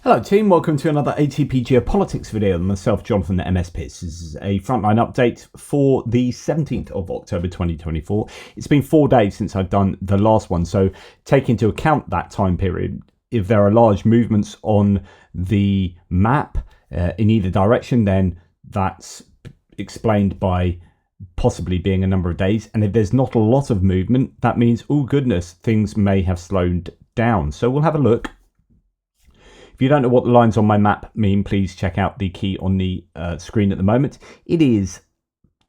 Hello team, welcome to another ATP Geopolitics video. Myself, Jonathan, the MS Pitts. This is a frontline update for the 17th of October 2024. It's been 4 days since I've done the last one, so take into account that time period. If there are large movements on the map in either direction, then that's explained by possibly being a number of days. And if there's not a lot of movement, that means, oh goodness, things may have slowed down. So we'll have a look. If you don't know what the lines on my map mean, please check out the key on the screen at the moment. It is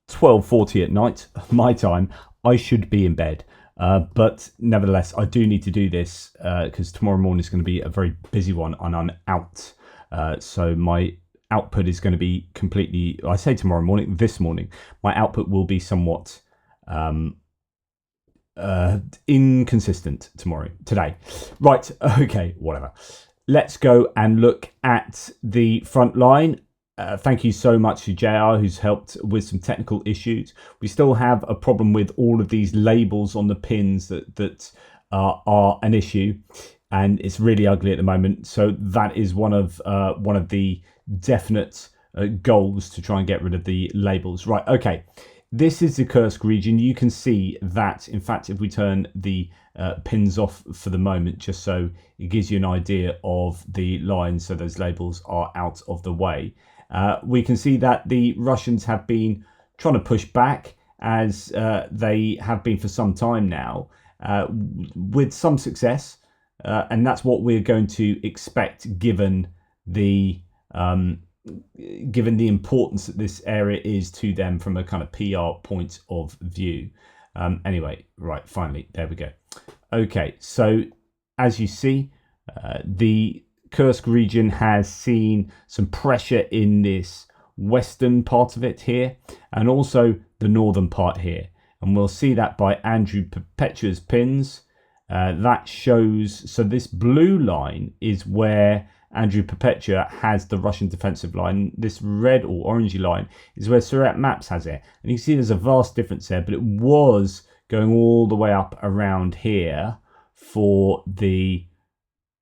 12:40 at night, my time. I should be in bed. But nevertheless, I do need to do this because tomorrow morning is going to be a very busy one and I'm out. So my output is going to be completely, I say tomorrow morning, this morning, my output will be somewhat inconsistent today. Right, okay, whatever. Let's go and look at the front line. Thank you so much to JR, who's helped with some technical issues. We still have a problem with all of these labels on the pins that are an issue, and it's really ugly at the moment. So that is one of the definite goals, to try and get rid of the labels. Right, okay. This is the Kursk region. You can see that, in fact, if we turn the pins off for the moment, just so it gives you an idea of the lines, so those labels are out of the way, we can see that the Russians have been trying to push back, as they have been for some time now, with some success, and that's what we're going to expect given the importance that this area is to them from a kind of PR point of view. Anyway, right, finally, there we go. Okay, so as you see, the Kursk region has seen some pressure in this western part of it here, and also the northern part here. And we'll see that by Andrew Perpetua's pins. That shows, so this blue line is where Andrew Perpetua has the Russian defensive line. This red or orangey line is where Surat Maps has it. And you can see there's a vast difference there, but it was going all the way up around here for the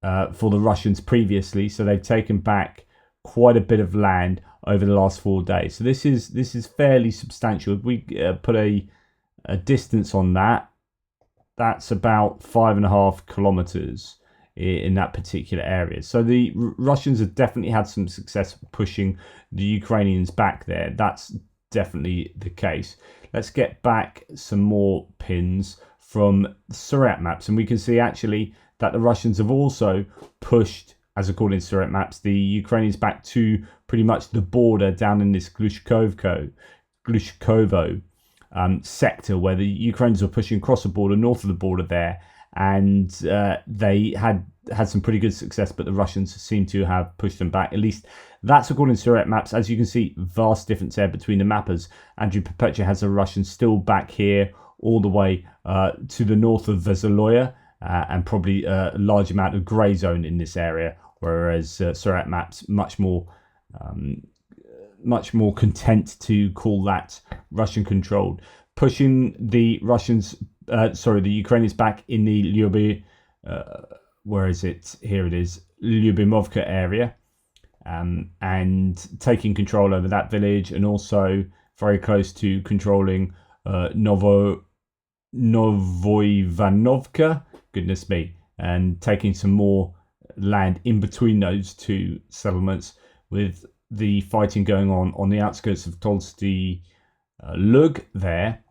Russians previously. So they've taken back quite a bit of land over the last 4 days. So this is fairly substantial. If we put a distance on that, that's about 5.5 kilometers in that particular area. So the Russians have definitely had some success pushing the Ukrainians back there. That's definitely the case. Let's get back some more pins from Surat Maps, and we can see actually that the Russians have also pushed, as according to Surat Maps, the Ukrainians back to pretty much the border down in this Glushkovo sector, where the Ukrainians were pushing across the border, north of the border there, and they had some pretty good success, but the Russians seem to have pushed them back. At least that's according to Surat Maps. As you can see, vast difference there between the mappers. Andrew Perpetua has the Russians still back here, all the way to the north of Vesoloya, and probably a large amount of grey zone in this area, whereas Surat Maps much more content to call that Russian controlled, pushing the the Ukrainians back in the where is it? Here it is, Lyubimovka area, and taking control over that village, and also very close to controlling Novoivanovka, goodness me, and taking some more land in between those two settlements, with the fighting going on the outskirts of Tolsty Lug there.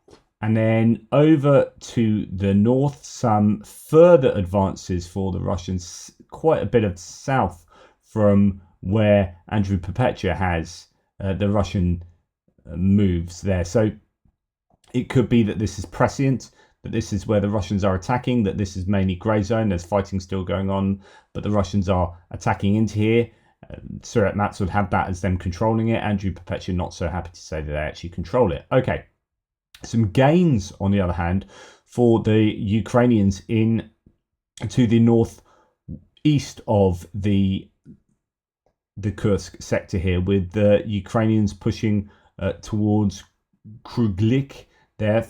And then over to the north, some further advances for the Russians, quite a bit of south from where Andrew Perpetua has the Russian moves there. So it could be that this is prescient, that this is where the Russians are attacking, that this is mainly grey zone, there's fighting still going on, but the Russians are attacking into here. Surat Maps would have that as them controlling it. Andrew Perpetua not so happy to say that they actually control it. Okay. Some gains, on the other hand, for the Ukrainians in to the northeast of the Kursk sector here, with the Ukrainians pushing towards Kruglik there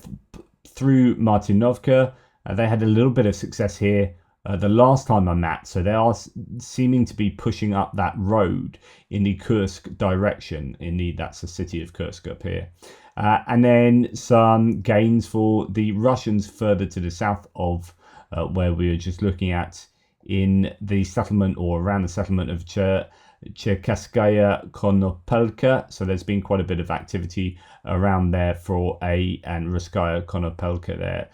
through Martinovka. They had a little bit of success here the last time on that. So they are seeming to be pushing up that road in the Kursk direction. Indeed, that's the city of Kursk up here. And then some gains for the Russians further to the south of where we were just looking at in the settlement, or around the settlement of Cherkasskaya Konopelka. So there's been quite a bit of activity around there for and Ruskaya Konopelka there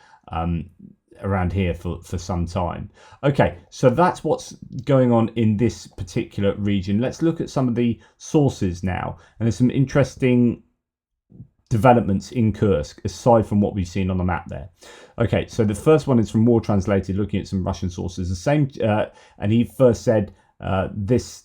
around here for some time. Okay, so that's what's going on in this particular region. Let's look at some of the sources now. And there's some interesting developments in Kursk aside from what we've seen on the map there. Okay, so the first one is from War Translated, looking at some Russian sources. The same, and he first said this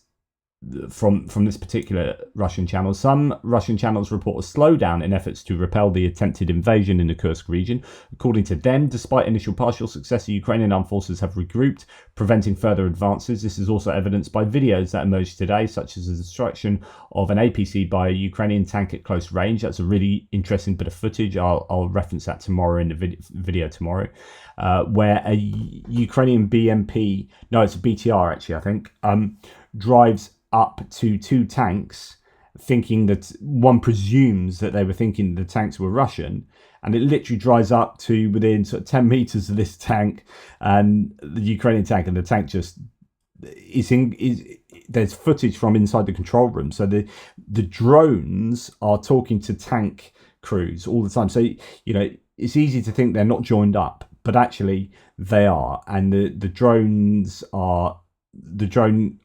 from this particular Russian channel. Some Russian channels report a slowdown in efforts to repel the attempted invasion in the Kursk region. According to them, despite initial partial success, the Ukrainian armed forces have regrouped, preventing further advances. This is also evidenced by videos that emerged today, such as the destruction of an APC by a Ukrainian tank at close range. That's a really interesting bit of footage. I'll reference that tomorrow in the video tomorrow, where a Ukrainian BMP, no, it's a BTR actually, I think, drives up to two tanks, thinking that one presumes that they were thinking the tanks were Russian, and it literally drives up to within sort of 10 meters of this tank and the Ukrainian tank, and the tank just there's footage from inside the control room. So the drones are talking to tank crews all the time. So it's easy to think they're not joined up, but actually they are, and the drone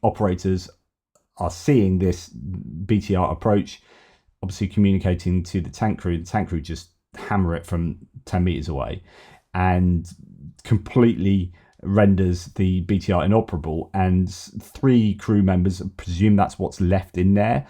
operators are seeing this BTR approach, obviously communicating to the tank crew. The tank crew just hammer it from 10 meters away and completely renders the BTR inoperable. And 3 crew members, presume that's what's left in there,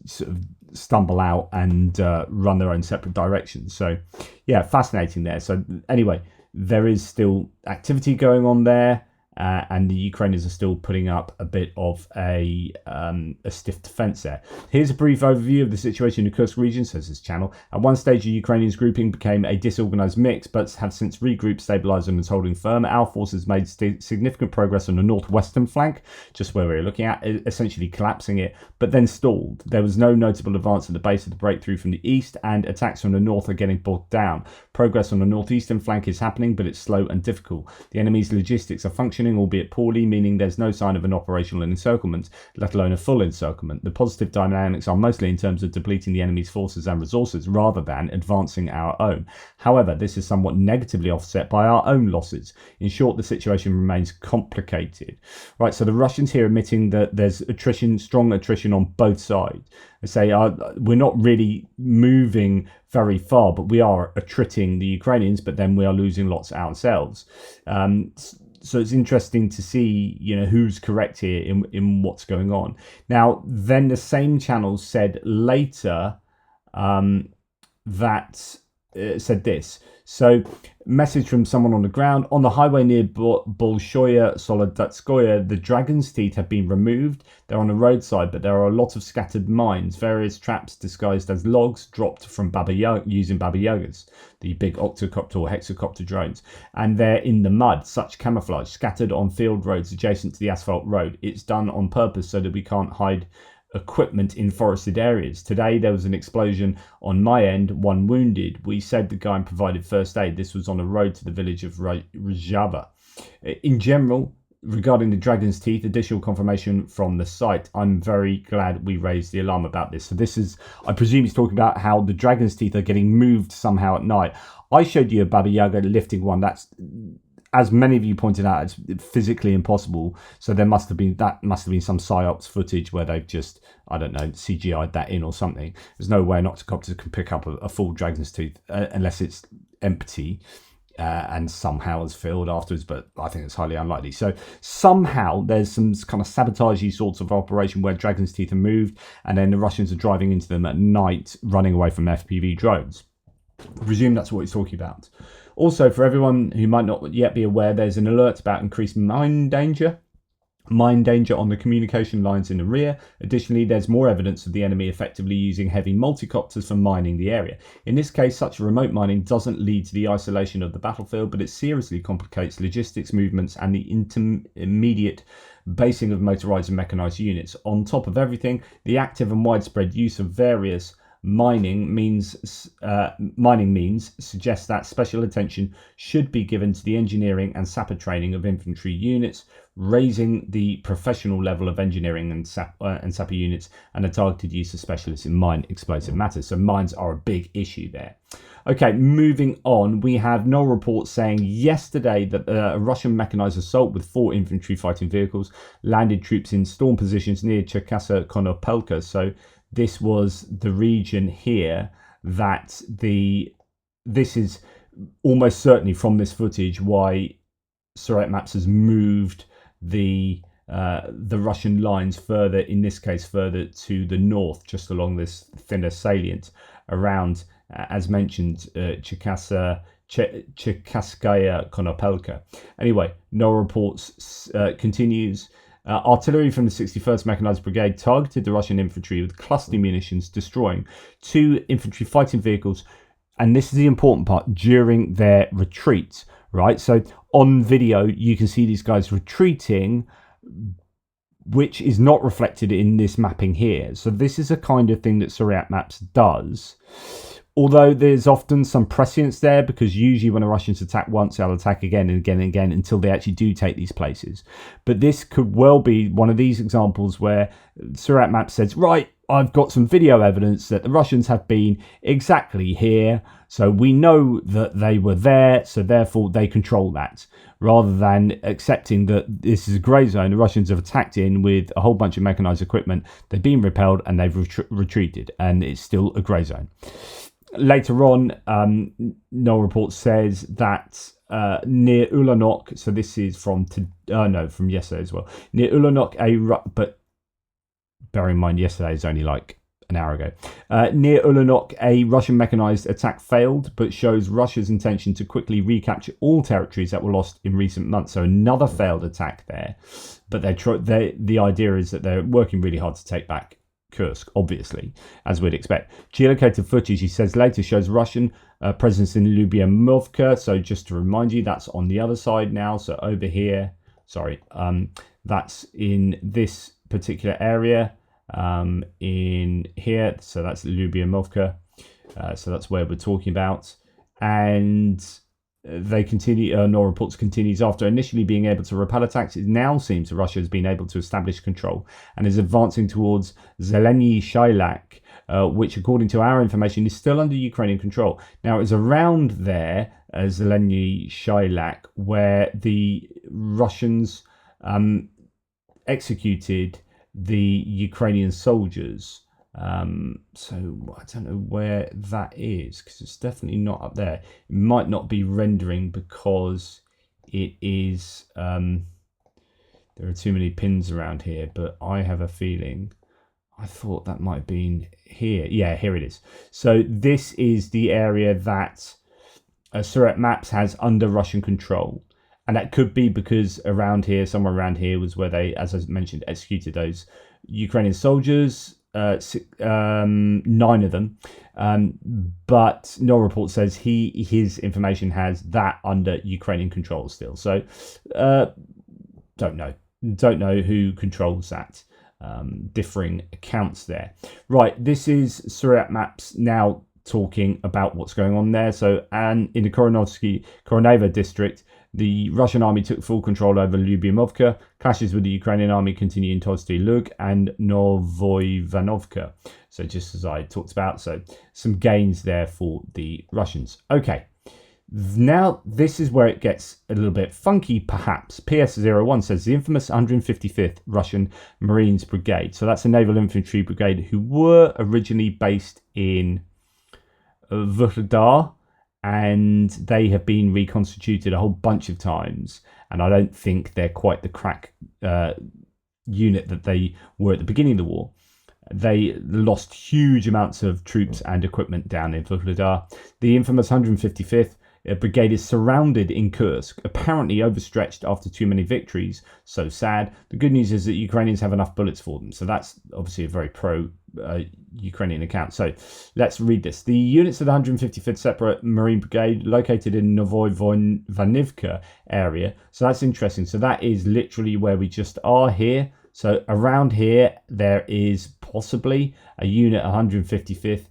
sort of stumble out and run their own separate directions. So yeah, fascinating there. So anyway, there is still activity going on there. And the Ukrainians are still putting up a bit of a stiff defense there. Here's a brief overview of the situation in the Kursk region, says this channel. At one stage, the Ukrainians grouping became a disorganized mix, but have since regrouped, stabilized, and is holding firm. Our forces made significant progress on the northwestern flank, just where we were looking at, essentially collapsing it, but then stalled. There was no notable advance at the base of the breakthrough from the east, and attacks from the north are getting bogged down. Progress on the northeastern flank is happening, but it's slow and difficult. The enemy's logistics are functioning, albeit poorly, meaning there's no sign of an operational encirclement, let alone a full encirclement. The positive dynamics are mostly in terms of depleting the enemy's forces and resources rather than advancing our own. However, this is somewhat negatively offset by our own losses. In short, the situation remains complicated. Right, so the Russians here admitting that there's attrition, strong attrition on both sides. They say we're not really moving very far, but we are attriting the Ukrainians, but then we are losing lots ourselves. So it's interesting to see, who's correct here in what's going on. Now, then the same channel said later that said this. So, message from someone on the ground. On the highway near Bolshoye Solodetskoye, the Dragon's Teeth have been removed. They're on the roadside, but there are a lot of scattered mines, various traps disguised as logs dropped from using Baba Yagas, the big octocopter or hexacopter drones. And they're in the mud, such camouflage, scattered on field roads adjacent to the asphalt road. It's done on purpose so that we can't hide equipment in forested areas. Today there was an explosion on my end, 1 wounded. We said the guy provided first aid. This was on a road to the village of Rjava. In general, regarding the Dragon's Teeth, additional confirmation from the site. I'm very glad we raised the alarm about this. So this is, I presume he's talking about how the Dragon's Teeth are getting moved somehow at night. I showed you a Baba Yaga lifting one. That's, as many of you pointed out, it's physically impossible. So there must have been some PSYOPs footage where they've just, I don't know, CGI'd that in or something. There's no way an octocopter can pick up a full Dragon's Tooth unless it's empty and somehow is filled afterwards, but I think it's highly unlikely. So somehow there's some kind of sabotagey sorts of operation where Dragon's Teeth are moved and then the Russians are driving into them at night, running away from FPV drones. I presume that's what he's talking about. Also, for everyone who might not yet be aware, there's an alert about increased mine danger Mine danger on the communication lines in the rear. Additionally, there's more evidence of the enemy effectively using heavy multicopters for mining the area. In this case, such remote mining doesn't lead to the isolation of the battlefield, but it seriously complicates logistics movements and the intermediate basing of motorized and mechanized units. On top of everything, the active and widespread use of various mining means suggests that special attention should be given to the engineering and sapper training of infantry units, raising the professional level of engineering and sapper units, and the targeted use of specialists in mine explosive matters. So mines are a big issue there. Okay, moving on, we have no reports saying yesterday that a Russian mechanized assault with 4 infantry fighting vehicles landed troops in storm positions near Cherkasy-Konopelka. So this was the region here that this is almost certainly from this footage why Surrey Maps has moved the Russian lines further, in this case further to the north, just along this thinner salient around, as mentioned, Cherkasskaya Konopelka. Anyway, no reports continues. Artillery from the 61st Mechanized Brigade targeted the Russian infantry with cluster munitions, destroying 2 infantry fighting vehicles. And this is the important part, during their retreat, right? So on video, you can see these guys retreating, which is not reflected in this mapping here. So this is a kind of thing that Surrey Maps does. Although there's often some prescience there, because usually when the Russians attack once, they'll attack again and again and again until they actually do take these places. But this could well be one of these examples where Surrey Maps says, right, I've got some video evidence that the Russians have been exactly here. So we know that they were there, so therefore they control that. Rather than accepting that this is a grey zone, the Russians have attacked in with a whole bunch of mechanised equipment. They've been repelled and they've retreated, and it's still a grey zone. Later on, no report says that near Ulanok, so this is from yesterday as well. Near Ulanok, but bear in mind yesterday is only like an hour ago. Near Ulanok, a Russian mechanized attack failed, but shows Russia's intention to quickly recapture all territories that were lost in recent months. So another failed attack there, but the idea is that they're working really hard to take back Kursk, obviously, as we'd expect. Geolocated footage, he says later, shows Russian presence in Lubyamovka. So just to remind you, that's on the other side now. So over here, that's in this particular area, in here. So that's Lubyamovka. So that's where we're talking about. And they continue, no reports continues after initially being able to repel attacks. It now seems that Russia has been able to establish control and is advancing towards Zeleny Shailak, which according to our information is still under Ukrainian control. Now it's around there, Zeleny Shailak, where the Russians executed the Ukrainian soldiers. So I don't know where that is, because it's definitely not up there. It might not be rendering because it is there are too many pins around here, but I have a feeling, I thought that might have been here. Yeah, here it is. So this is the area that Surrey Maps has under Russian control, and that could be because around here, somewhere around here, was where they, as I mentioned, executed those Ukrainian soldiers. 9 of them, but no report says his information has that under Ukrainian control still. So don't know who controls that. Differing accounts there. Right, this is Surrey Maps now talking about what's going on there. So, and in the Koroneva district, the Russian army took full control over Lubyamovka. Clashes with the Ukrainian army continue in Tostoy Lug and Novoivanovka. So just as I talked about, so some gains there for the Russians. Okay, now this is where it gets a little bit funky, perhaps. PS01 says the infamous 155th Russian Marines Brigade. So that's a naval infantry brigade who were originally based in Vuhledar, and they have been reconstituted a whole bunch of times, and I don't think they're quite the crack unit that they were at the beginning of the war. They lost huge amounts of troops and equipment down in Vuhledar. The infamous 155th brigade is surrounded in Kursk, apparently overstretched after too many victories. So sad. The good news is that Ukrainians have enough bullets for them. So that's obviously a very pro-Ukrainian account. So let's read this. The units of the 155th Separate Marine Brigade located in Novoivanivka area. So that's interesting. So that is literally where we just are here. So around here, there is possibly a unit 155th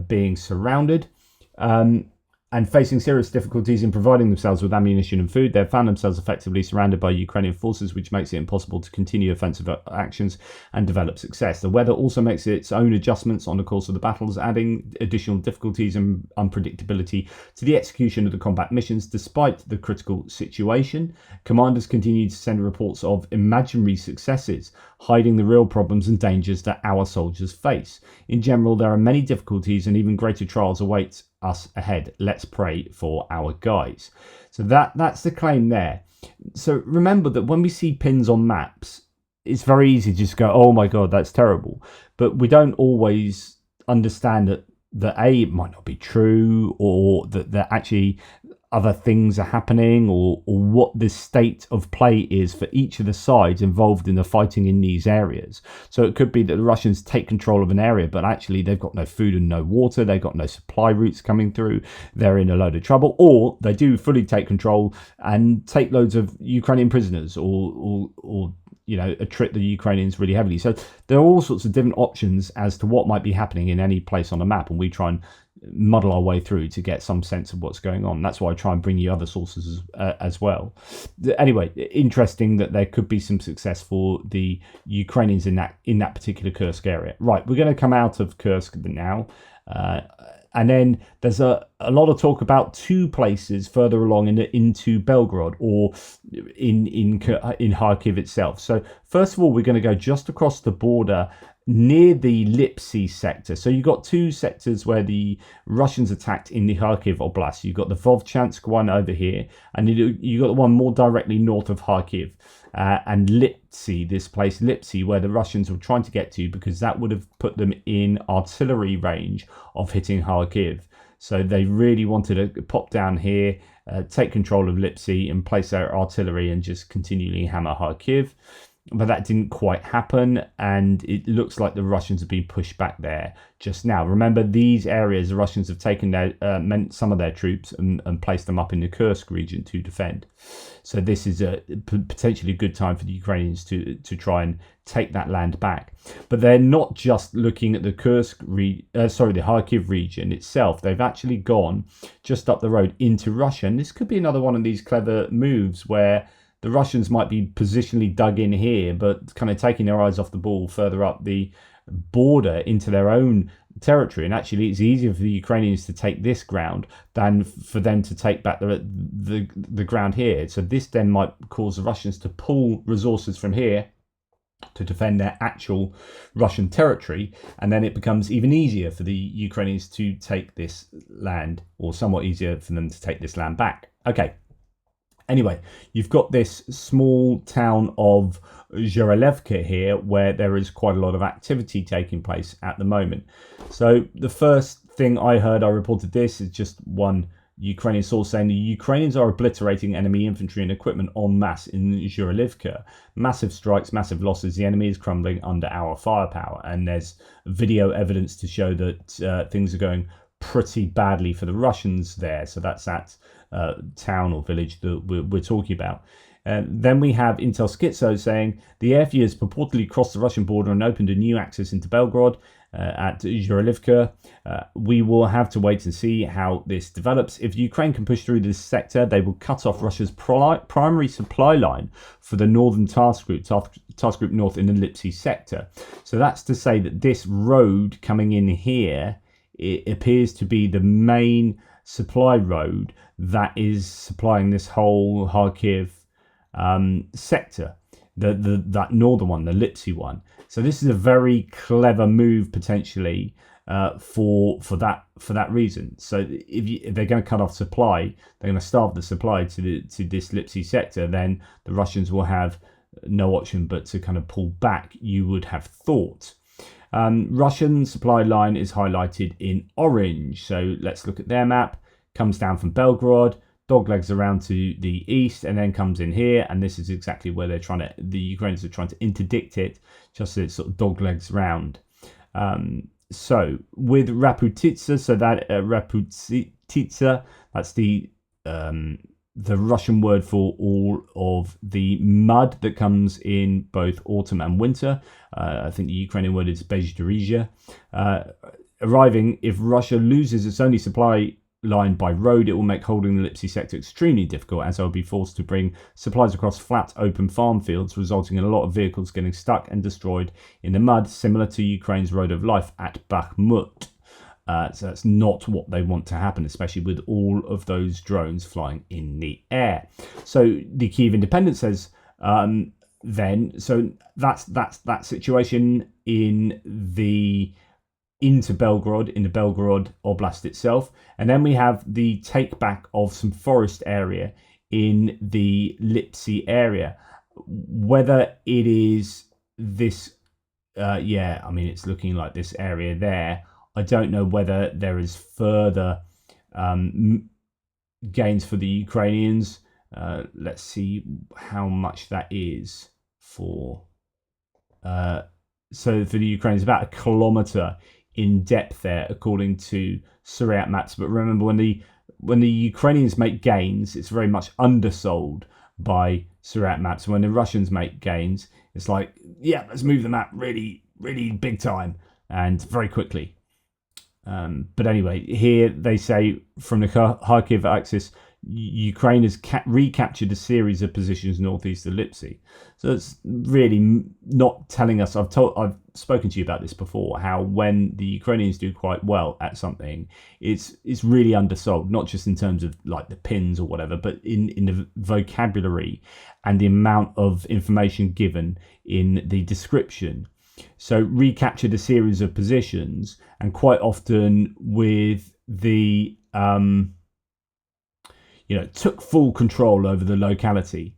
being surrounded. And facing serious difficulties in providing themselves with ammunition and food, they've found themselves effectively surrounded by Ukrainian forces, which makes it impossible to continue offensive actions and develop success. The weather also makes its own adjustments on the course of the battles, adding additional difficulties and unpredictability to the execution of the combat missions. Despite the critical situation, commanders continue to send reports of imaginary successes, hiding the real problems and dangers that our soldiers face. In general, there are many difficulties and even greater trials await us ahead. Let's pray for our guys. So that's the claim there. So remember that when we see pins on maps, it's very easy to just go, oh my god, that's terrible. But we don't always understand that A, it might not be true, or that actually other things are happening, or what the state of play is for each of the sides involved in the fighting in these areas. So it could be that the Russians take control of an area, but actually they've got no food and no water, they've got no supply routes coming through, they're in a load of trouble, or they do fully take control and take loads of Ukrainian prisoners, or you know, trick the Ukrainians really heavily. So there are all sorts of different options as to what might be happening in any place on the map, and we try and muddle our way through to get some sense of what's going on. That's why I try and bring you other sources as well. Anyway, interesting that there could be some success for the Ukrainians in that particular Kursk area. Right, we're going to come out of Kursk now. And then there's a lot of talk about two places further along into Belgorod, or in Kharkiv itself. So first of all, we're going to go just across the border near the Lipsy sector. So you've got two sectors where the Russians attacked in the Kharkiv Oblast. You've got the Vovchansk one over here, and you've got the one more directly north of Kharkiv. And Lipsy, this place Lipsy, where the Russians were trying to get to, because that would have put them in artillery range of hitting Kharkiv. So they really wanted to pop down here, take control of Lipsy and place their artillery and just continually hammer Kharkiv. But that didn't quite happen, and it looks like the Russians have been pushed back there just now. Remember, these areas, the Russians have taken some of their troops and placed them up in the Kursk region to defend. So this is a potentially a good time for the Ukrainians to try and take that land back. But they're not just looking at the the Kharkiv region itself. They've actually gone just up the road into Russia, and this could be another one of these clever moves where the Russians might be positionally dug in here, but kind of taking their eyes off the ball further up the border into their own territory. And actually, it's easier for the Ukrainians to take this ground than for them to take back the ground here. So this then might cause the Russians to pull resources from here to defend their actual Russian territory, and then it becomes even easier for the Ukrainians to take this land, or somewhat easier for them to take this land back. Okay. Anyway, you've got this small town of Zhirelevka here, where there is quite a lot of activity taking place at the moment. So the first thing I heard, I reported this, is just one Ukrainian source saying the Ukrainians are obliterating enemy infantry and equipment en masse in Zhirelevka. Massive strikes, massive losses. The enemy is crumbling under our firepower. And there's video evidence to show that things are going pretty badly for the Russians there. So that's that town or village that we're talking about. Then we have Intel Schizo saying the airfield has purportedly crossed the Russian border and opened a new access into Belgorod at Zhirelevka. We will have to wait and see how this develops. If Ukraine can push through this sector, they will cut off Russia's primary supply line for the northern task group north in the Lipsy sector. So that's to say that this road coming in here, it appears to be the main supply road that is supplying this whole Kharkiv sector, that northern one, the Lipsy one. So this is a very clever move potentially for that reason. So if they're going to cut off supply, they're going to starve the supply to this Lipsy sector, then the Russians will have no option but to kind of pull back, you would have thought. Russian supply line is highlighted in orange. So let's look at their map. Comes down from Belgorod, doglegs around to the east, and then comes in here. And this is exactly where the Ukrainians are trying to interdict it, just so it sort of doglegs round. So with Raputitsa, so that Raputitsa, that's the Russian word for all of the mud that comes in both autumn and winter. I think the Ukrainian word is Bezhdorija. Arriving, if Russia loses its only supply line by road, it will make holding the Lipsy sector extremely difficult, as they'll be forced to bring supplies across flat, open farm fields, resulting in a lot of vehicles getting stuck and destroyed in the mud, similar to Ukraine's road of life at Bakhmut. So that's not what they want to happen, especially with all of those drones flying in the air. So the Kyiv Independent says so that's that situation into Belgorod, in the Belgorod Oblast itself. And then we have the take back of some forest area in the Lipsy area. Whether it is this, it's looking like this area there. I don't know whether there is further gains for the Ukrainians. Let's see how much that is for. So for the Ukrainians, about 1 kilometer in depth there, according to Suryat maps. But remember, when the Ukrainians make gains, it's very much undersold by Suryat maps. When the Russians make gains, it's like, yeah, let's move the map really, really big time and very quickly. But anyway, here they say from the Kharkiv axis, Ukraine has recaptured a series of positions northeast of Lipsy. So it's really not telling us. I've spoken to you about this before, how when the Ukrainians do quite well at something, it's really undersold, not just in terms of like the pins or whatever, but in the vocabulary and the amount of information given in the description. So recaptured a series of positions, and quite often with the took full control over the locality.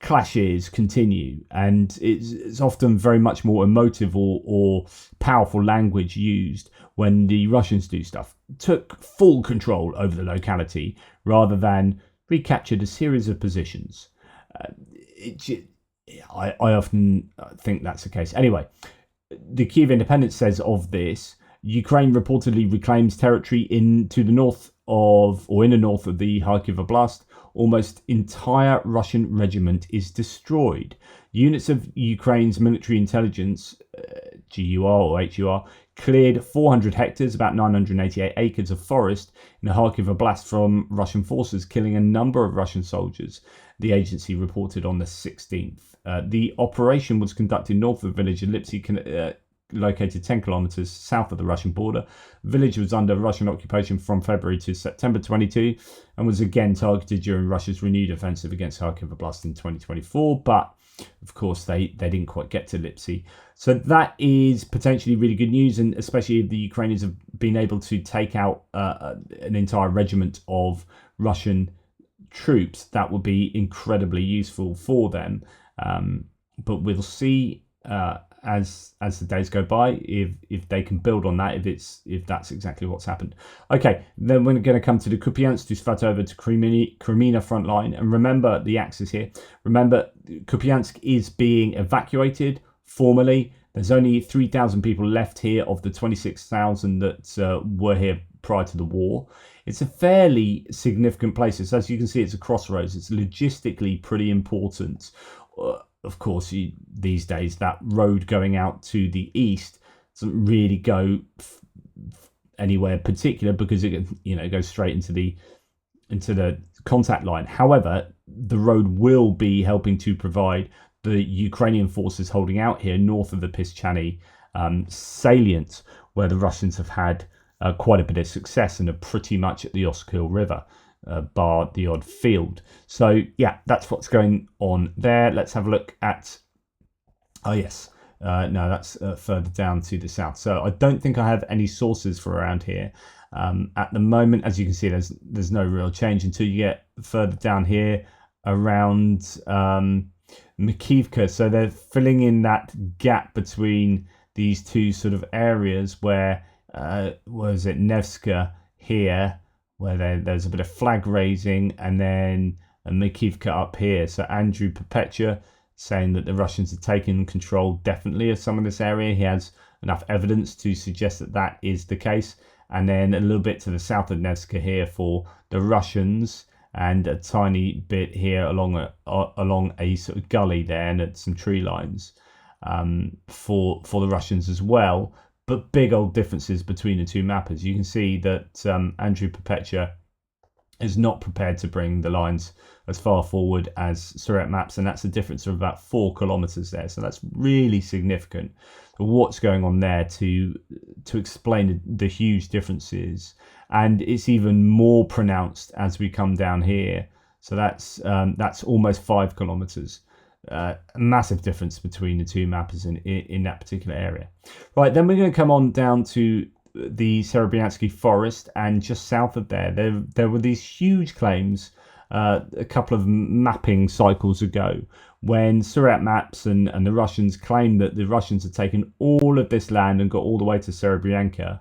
Clashes continue, and it's often very much more emotive or powerful language used when the Russians do stuff. Took full control over the locality rather than recaptured a series of positions. I often think that's the case. Anyway, the Kyiv Independent says of this, Ukraine reportedly reclaims territory in the north of the Kharkiv Oblast. Almost entire Russian regiment is destroyed. Units of Ukraine's military intelligence, GUR or HUR, cleared 400 hectares, about 988 acres of forest in the Kharkiv Oblast from Russian forces, killing a number of Russian soldiers, the agency reported on the 16th. The operation was conducted north of the village of Lipsy, located 10 kilometers south of the Russian border. The village was under Russian occupation from February to September 22 and was again targeted during Russia's renewed offensive against Kharkiv Oblast in 2024. But of course, they didn't quite get to Lipsy. So that is potentially really good news, and especially if the Ukrainians have been able to take out an entire regiment of Russian troops, that would be incredibly useful for them. But we'll see as the days go by if they can build on that, if that's exactly what's happened. Okay, then we're going to come to the Kupyansk-Svatove to Crimea front line, and remember the axis here. Remember, Kupyansk is being evacuated formally. There's only 3,000 people left here of the 26,000 that were here prior to the war. It's a fairly significant place. As you can see, it's a crossroads. It's logistically pretty important. Of course, these days, that road going out to the east doesn't really go anywhere particular because it goes straight into the contact line. However, the road will be helping to provide the Ukrainian forces holding out here north of the Pischany salient, where the Russians have had quite a bit of success and are pretty much at the Oskil River, bar the odd field. So yeah, that's what's going on there. Let's have a look at, that's further down to the south. So I don't think I have any sources for around here at the moment. As you can see, there's no real change until you get further down here around Makivka. So they're filling in that gap between these two sort of areas where was it Nevska here, where there's a bit of flag raising, and then a Makivka up here. So Andrew Perpetua saying that the Russians have taken control definitely of some of this area. He has enough evidence to suggest that that is the case. And then a little bit to the south of Nevska here for the Russians, and a tiny bit here along a sort of gully there, and some tree lines for the Russians as well. But big old differences between the two mappers. You can see that Andrew Perpetua is not prepared to bring the lines as far forward as Suriyat maps, and that's a difference of about 4 kilometers there. So that's really significant. So what's going on there to explain the huge differences, and it's even more pronounced as we come down here. So that's almost 5 kilometers. A massive difference between the two mappers in that particular area. Right, then we're going to come on down to the Serebryansky forest, and just south of there were these huge claims a couple of mapping cycles ago, when Suriyat maps and the Russians claimed that the Russians had taken all of this land and got all the way to Serebryanka,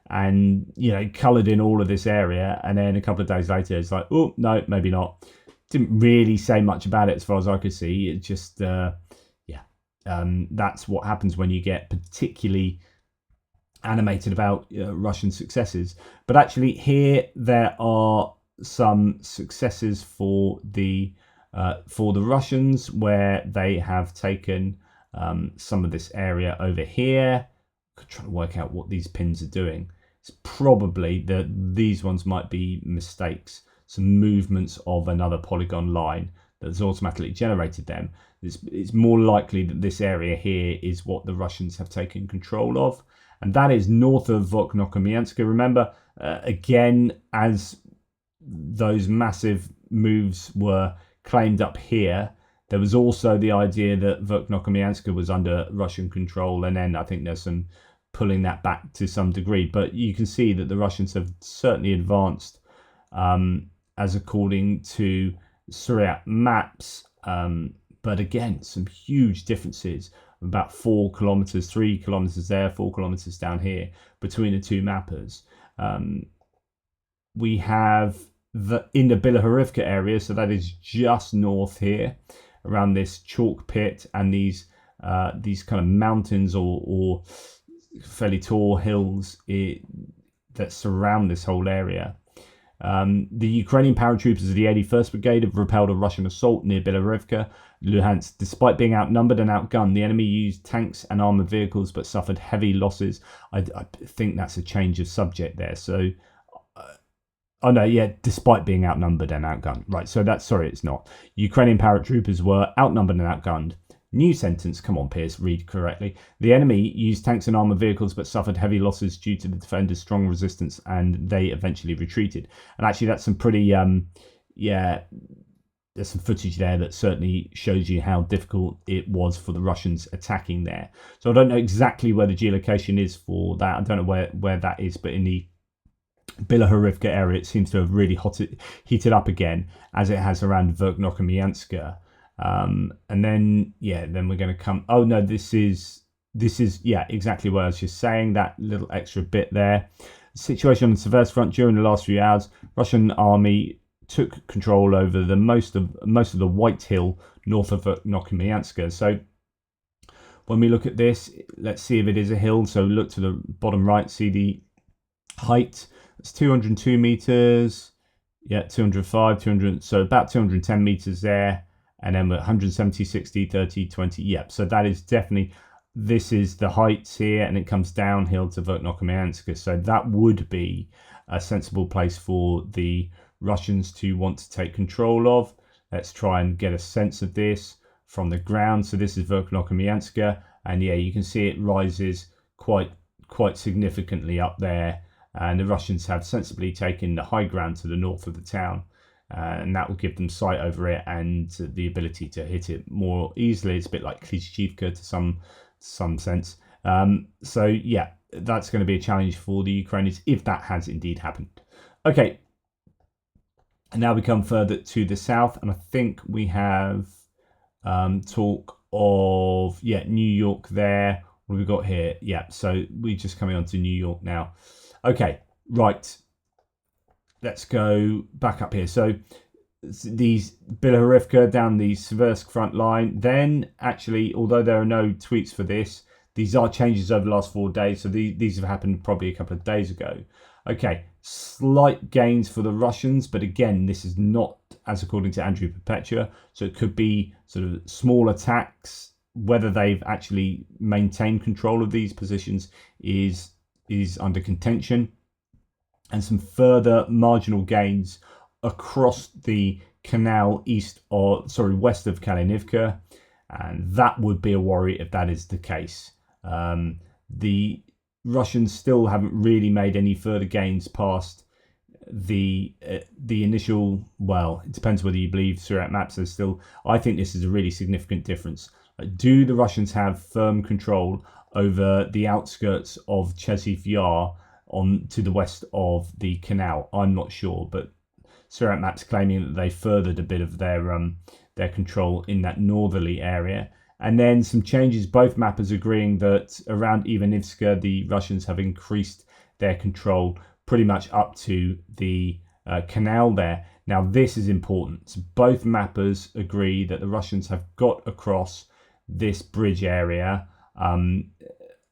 and coloured in all of this area, and then a couple of days later it's like, oh no, maybe not. Didn't really say much about it as far as I could see. It just that's what happens when you get particularly animated about Russian successes. But actually here there are some successes for the Russians, where they have taken some of this area over here. I'm trying to work out what these pins are doing. It's probably these ones might be mistakes, some movements of another polygon line that's automatically generated them. It's more likely that this area here is what the Russians have taken control of, and that is north of Voknokomianska. Remember, again, as those massive moves were claimed up here, there was also the idea that Voknokomianska was under Russian control, and then I think there's some pulling that back to some degree. But you can see that the Russians have certainly advanced as according to Suriyat maps, but again, some huge differences, about 4 kilometers, 3 kilometers there, 4 kilometers down here between the two mappers. We have in the Belgorod area, so that is just north here, around this chalk pit and these kind of mountains or fairly tall hills that surround this whole area. The Ukrainian paratroopers of the 81st Brigade have repelled a Russian assault near Belgorod, Luhansk. Despite being outnumbered and outgunned, the enemy used tanks and armoured vehicles but suffered heavy losses. I think that's a change of subject there. So, oh no, yeah, despite being outnumbered and outgunned. Right, so it's not. Ukrainian paratroopers were outnumbered and outgunned. New sentence, come on Pierce, read correctly. The enemy used tanks and armoured vehicles but suffered heavy losses due to the defenders' strong resistance, and they eventually retreated. And actually that's some pretty, there's some footage there that certainly shows you how difficult it was for the Russians attacking there. So I don't know exactly where the geolocation is for that. I don't know where that is, but in the Belgorod area it seems to have really heated up again, as it has around Voknokomianska. And then we're going to come. Oh no, this is exactly what I was just saying. That little extra bit there. Situation on the Seversk front during the last few hours. Russian army took control over the most of the White Hill north of Voknokomianska. So when we look at this, let's see if it is a hill. So look to the bottom right, see the height. It's 202 meters. Yeah, 205, 200. So about 210 meters there. And then we're 170, 60, 30, 20. Yep. So that is definitely, this is the heights here, and it comes downhill to Voknokomianska. So that would be a sensible place for the Russians to want to take control of. Let's try and get a sense of this from the ground. So this is Voknokomianska, and yeah, you can see it rises quite significantly up there. And the Russians have sensibly taken the high ground to the north of the town. And that will give them sight over it and the ability to hit it more easily. It's a bit like Klishchivka to some sense. So yeah, that's going to be a challenge for the Ukrainians if that has indeed happened. Okay, and now we come further to the south, and I think we have talk of New York there. What have we got here? Yeah, so we're just coming on to New York now. Okay, right. let's go back up here. So these Bilorivka down the Seversk front line. Then actually, although there are no tweets for this, these are changes over the last 4 days. So these have happened probably a couple of days ago. Okay, slight gains for the Russians, but again, this is not as according to Andrew Perpetua. So it could be sort of small attacks. Whether they've actually maintained control of these positions is under contention. And some further marginal gains across the canal west of Kalinivka, and that would be a worry if that is the case. The Russians still haven't really made any further gains past the initial. Well, it depends whether you believe Surat maps. There's still, I think this is a really significant difference. Do the Russians have firm control over the outskirts of Chasiv Yar on to the west of the canal? I'm not sure, but Surat maps claiming that they furthered a bit of their control in that northerly area. And then some changes, both mappers agreeing that around Ivanivska, the Russians have increased their control pretty much up to the canal there. Now, this is important. So both mappers agree that the Russians have got across this bridge area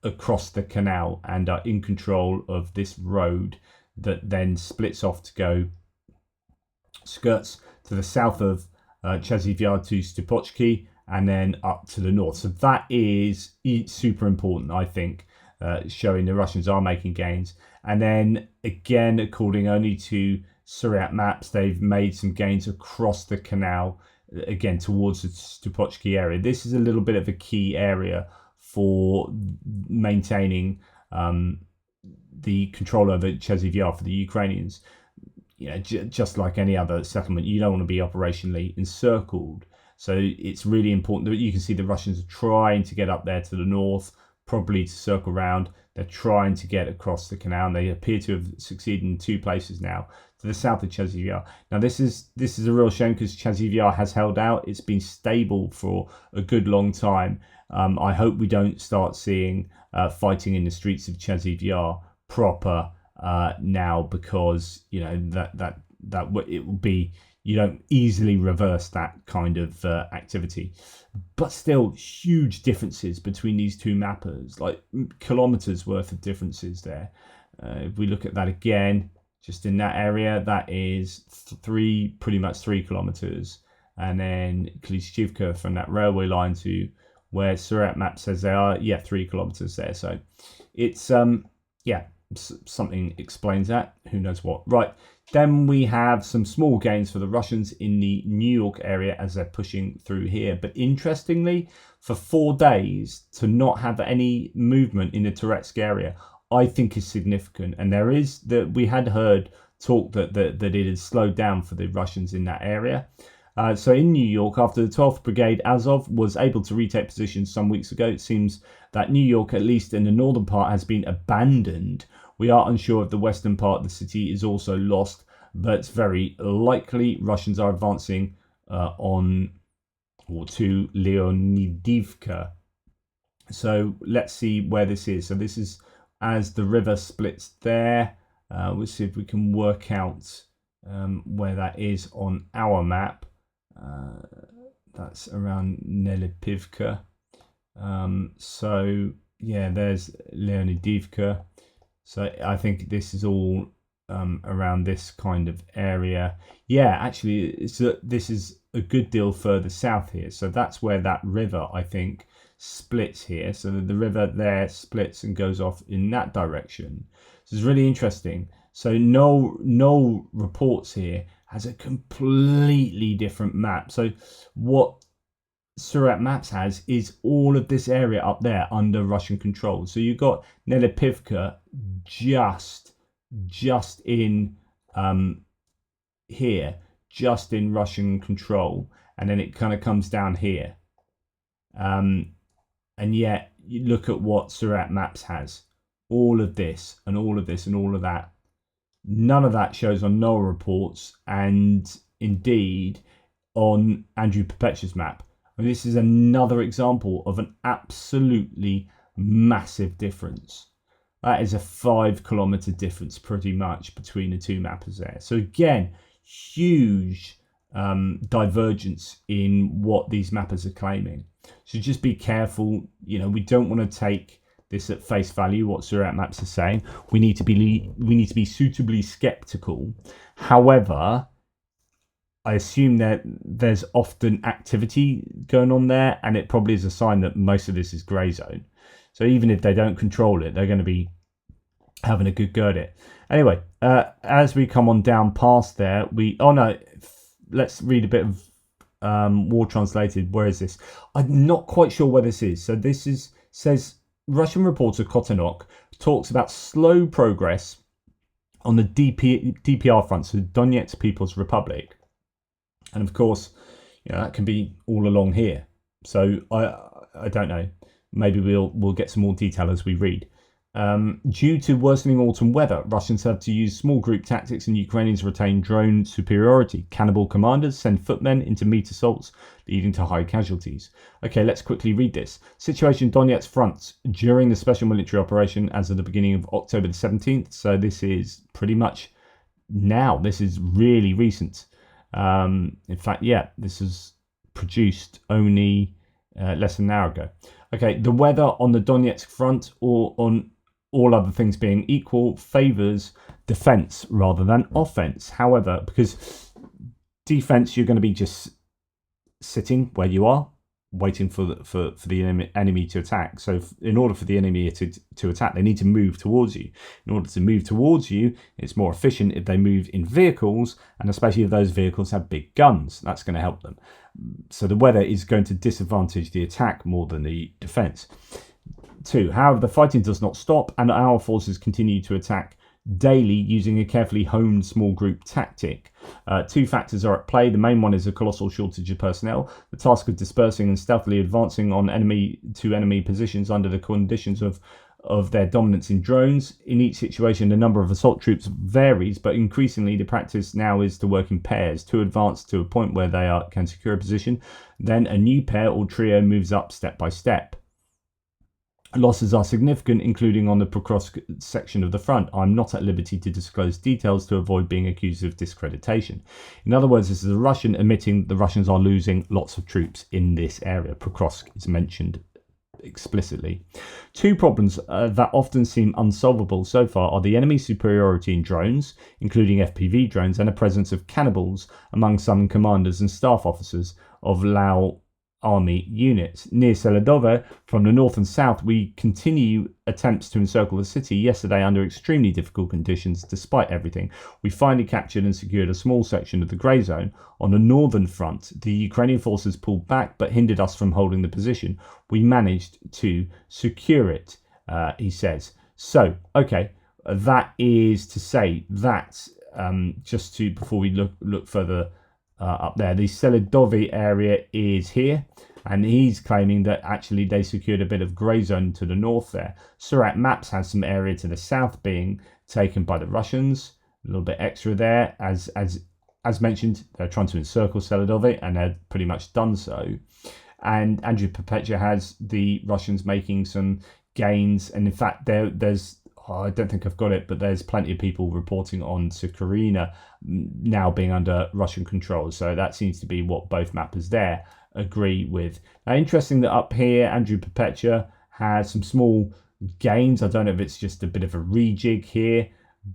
across the canal and are in control of this road that then splits off to go skirts to the south of Chasiv Yar to Stupochki and then up to the north. So that is super important, I think, showing the Russians are making gains. And then again, according only to Surat maps, they've made some gains across the canal, again towards the Stupochki area. This is a little bit of a key area for maintaining the control over Chasiv Yar for the Ukrainians. You know, just like any other settlement, you don't want to be operationally encircled. So it's really important that you can see the Russians are trying to get up there to the north, probably to circle around. They're trying to get across the canal, and they appear to have succeeded in 2 places now, to the south of Chasiv Yar. Now this is a real shame because Chasiv Yar has held out. It's been stable for a good long time. I hope we don't start seeing fighting in the streets of Chasiv Yar proper now, because you know that it will be, you don't easily reverse that kind of activity. But still, huge differences between these two mappers, like kilometers worth of differences there. If we look at that again, just in that area, that is pretty much 3 kilometers, and then Klishchivka from that railway line to where Surat map says they are, 3 kilometers there. So it's something explains that. Who knows what? Right. Then we have some small gains for the Russians in the New York area as they're pushing through here. But interestingly, for 4 days to not have any movement in the Toretsk area, I think is significant. And there is that we had heard talk that it had slowed down for the Russians in that area. So in New York, after the 12th Brigade Azov was able to retake positions some weeks ago, it seems that New York, at least in the northern part, has been abandoned. We are unsure if the western part of the city is also lost, but it's very likely Russians are advancing to Leonidivka. So let's see where this is. So this is as the river splits there. We'll see if we can work out where that is on our map. That's around Nelipivka. So yeah, there's Leonidivka. So I think this is all around this kind of area. Yeah, actually, this is a good deal further south here. So that's where that river, I think, splits here. So the river there splits and goes off in that direction. So it's really interesting. So no reports here has a completely different map. So what Surat maps has is all of this area up there under Russian control. So you've got Nelipivka just in here, just in Russian control, and then it kind of comes down here. And yet you look at what Surat maps has, all of this and all of this and all of that. None of that shows on NOAA reports, and indeed on Andrew Perpetua's map. And this is another example of an absolutely massive difference. That is a 5-kilometer difference pretty much between the two mappers there. So again, huge divergence in what these mappers are claiming. So just be careful. We don't want to take this at face value, what Surat Maps are saying. We need to be suitably skeptical. However, I assume that there's often activity going on there, and it probably is a sign that most of this is grey zone. So even if they don't control it, they're going to be having a good go at it. Anyway, as we come on down past there, let's read a bit of War Translated. Where is this? I'm not quite sure where this is. So says Russian reporter Kotenok talks about slow progress on the DPR front, so Donetsk People's Republic. And of course, that can be all along here. So I don't know. Maybe we'll get some more detail as we read. Due to worsening autumn weather, Russians have to use small group tactics and Ukrainians retain drone superiority. Cannibal commanders send footmen into meat assaults, leading to high casualties. Okay, let's quickly read this. Situation Donetsk front during the special military operation as of the beginning of October the 17th. So this is pretty much now. This is really recent. In fact, this is produced only less than an hour ago. Okay, the weather on the Donetsk front, or on all other things being equal, favours defence rather than offence. However, because defence, you're going to be just sitting where you are, waiting for the enemy to attack. So in order for the enemy to attack, they need to move towards you. In order to move towards you, it's more efficient if they move in vehicles, and especially if those vehicles have big guns. That's going to help them. So the weather is going to disadvantage the attack more than the defence. 2. However, the fighting does not stop, and our forces continue to attack daily using a carefully honed small group tactic. 2 factors are at play. The main one is a colossal shortage of personnel. The task of dispersing and stealthily advancing on enemy positions under the conditions of their dominance in drones. In each situation, the number of assault troops varies, but increasingly the practice now is to work in pairs to advance to a point where they can secure a position. Then a new pair or trio moves up step by step. Losses are significant, including on the Kursk section of the front. I'm not at liberty to disclose details to avoid being accused of discreditation. In other words, this is a Russian admitting the Russians are losing lots of troops in this area. Kursk is mentioned explicitly. 2 problems that often seem unsolvable so far are the enemy superiority in drones, including FPV drones, and the presence of cannibals among some commanders and staff officers of Lao army units. Near Seladove, from the north and south, we continue attempts to encircle the city. Yesterday, under extremely difficult conditions, despite everything, we finally captured and secured a small section of the grey zone. On the northern front, the Ukrainian forces pulled back but hindered us from holding the position. We managed to secure it, he says. So, okay, that is to say that before we look further up there, the Seladove area is here, and he's claiming that actually they secured a bit of grey zone to the north there. Surat Maps has some area to the south being taken by the Russians, a little bit extra there. As mentioned, they're trying to encircle Seladove, and they're pretty much done so. And Andrew Perpetua has the Russians making some gains, and in fact there's I don't think I've got it, but there's plenty of people reporting on Sakharina now being under Russian control. So that seems to be what both mappers there agree with. Now, interesting that up here, Andrew Perpetua has some small gains. I don't know if it's just a bit of a rejig here,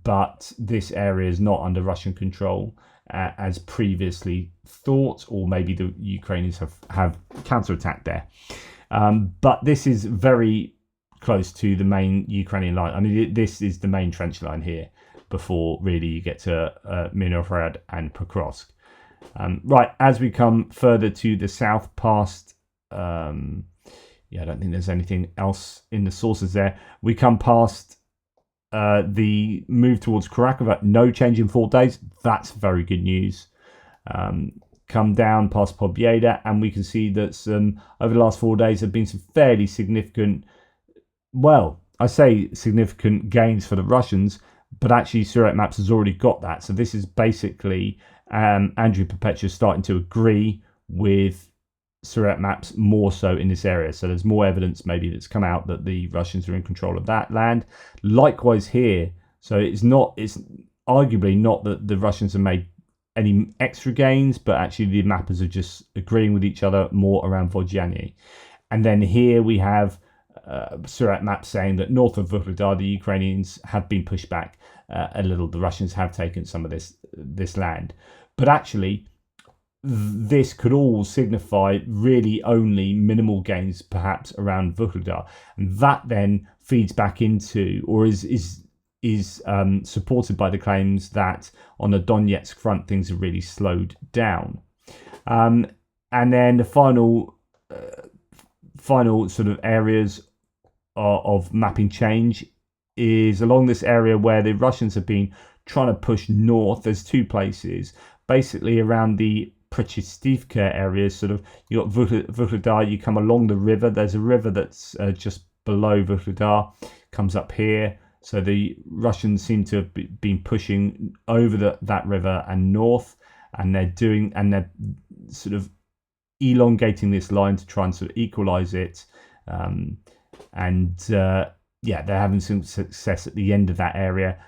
but this area is not under Russian control as previously thought, or maybe the Ukrainians have counterattacked there. But this is very close to the main Ukrainian line. I mean, this is the main trench line here before really you get to Minohrad and Pokrovsk. Right, as we come further to the south past, I don't think there's anything else in the sources there. We come past the move towards Kharkiv, no change in 4 days. That's very good news. Come down past Pobyeda, and we can see that over the last 4 days have been some fairly significant, well, I say significant gains for the Russians, but actually Surat Maps has already got that. So this is basically Andrew Perpetua starting to agree with Surat maps more so in this area. So there's more evidence maybe that's come out that the Russians are in control of that land. Likewise here. So it's arguably not that the Russians have made any extra gains, but actually the mappers are just agreeing with each other more around Vodyany. And then here we have Surat map saying that north of Vuhledar, the Ukrainians have been pushed back a little. The Russians have taken some of this land. But actually, this could all signify really only minimal gains, perhaps around Vuhledar, and that then feeds back into, or is supported by the claims that on the Donetsk front things have really slowed down. And then the final sort of areas of mapping change is along this area where the Russians have been trying to push north. There's two places, basically around the Prichistivka area. Sort of, you got Vuhledar, you come along the river. There's a river that's just below Vuhledar, comes up here. So the Russians seem to have been pushing over that river and north, and they're sort of elongating this line to try and sort of equalize it. They're having some success at the end of that area.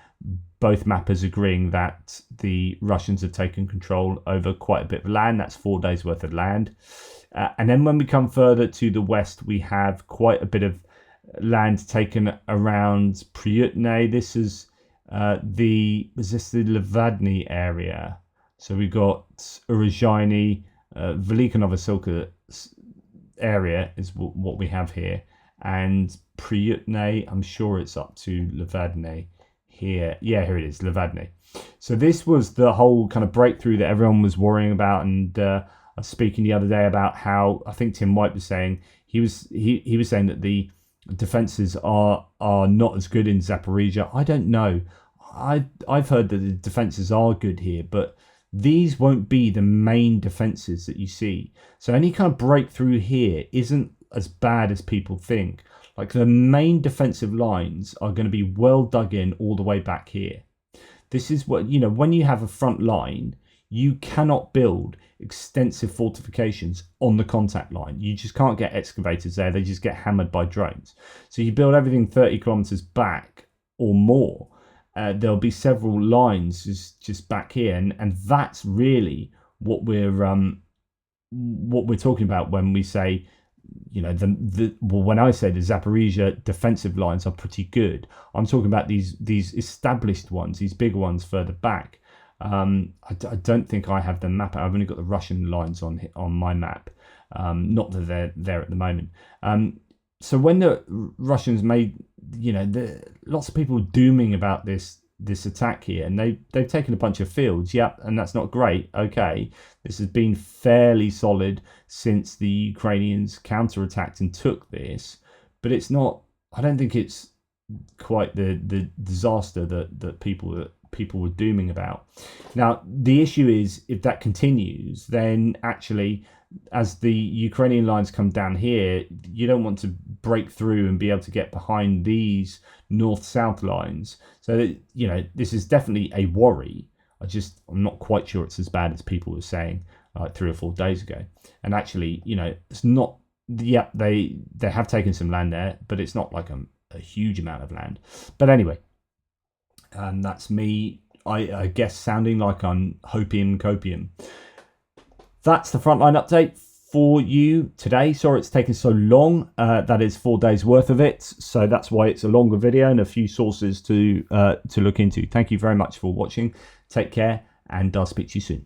Both mappers agreeing that the Russians have taken control over quite a bit of land. That's 4 days worth of land. And then when we come further to the west, we have quite a bit of land taken around Pryutne. This is the Levadny area. So we got Urozhainy, Velika Novosilka area is what we have here. And Pryutne, I'm sure it's up to Levadny. Here it is, Levadny. So this was the whole kind of breakthrough that everyone was worrying about, and I was speaking the other day about how I think Tim White was saying he was saying that the defenses are not as good in Zaporizhia. I don't know. I've heard that the defenses are good here, but these won't be the main defenses that you see. So any kind of breakthrough here isn't as bad as people think. Like, the main defensive lines are going to be well dug in all the way back here. This is what, when you have a front line, you cannot build extensive fortifications on the contact line. You just can't get excavators there. They just get hammered by drones. So you build everything 30 kilometers back or more. There'll be several lines just back here. And that's really what we're talking about when we say, when I say the Zaporizhia defensive lines are pretty good, I'm talking about these established ones, these big ones further back. I don't think I have the map. I've only got the Russian lines on my map. Not that they're there at the moment. So when the Russians made, lots of people dooming about this attack here, and they've taken a bunch of fields. Yep, and that's not great. Okay, this has been fairly solid since the Ukrainians counterattacked and took this, but it's not. I don't think it's quite the disaster that people were dooming about. Now the issue is, if that continues, then actually, as the Ukrainian lines come down here, you don't want to break through and be able to get behind these north-south lines. So that, this is definitely a worry. I'm not quite sure it's as bad as people were saying like 3 or 4 days ago. And actually, it's not. Yeah, they have taken some land there, but it's not like a huge amount of land. But anyway, and that's me, I guess, sounding like I'm hopium copium. That's the Frontline update for you today. Sorry it's taken so long. That is 4 days worth of it. So that's why it's a longer video and a few sources to look into. Thank you very much for watching. Take care, and I'll speak to you soon.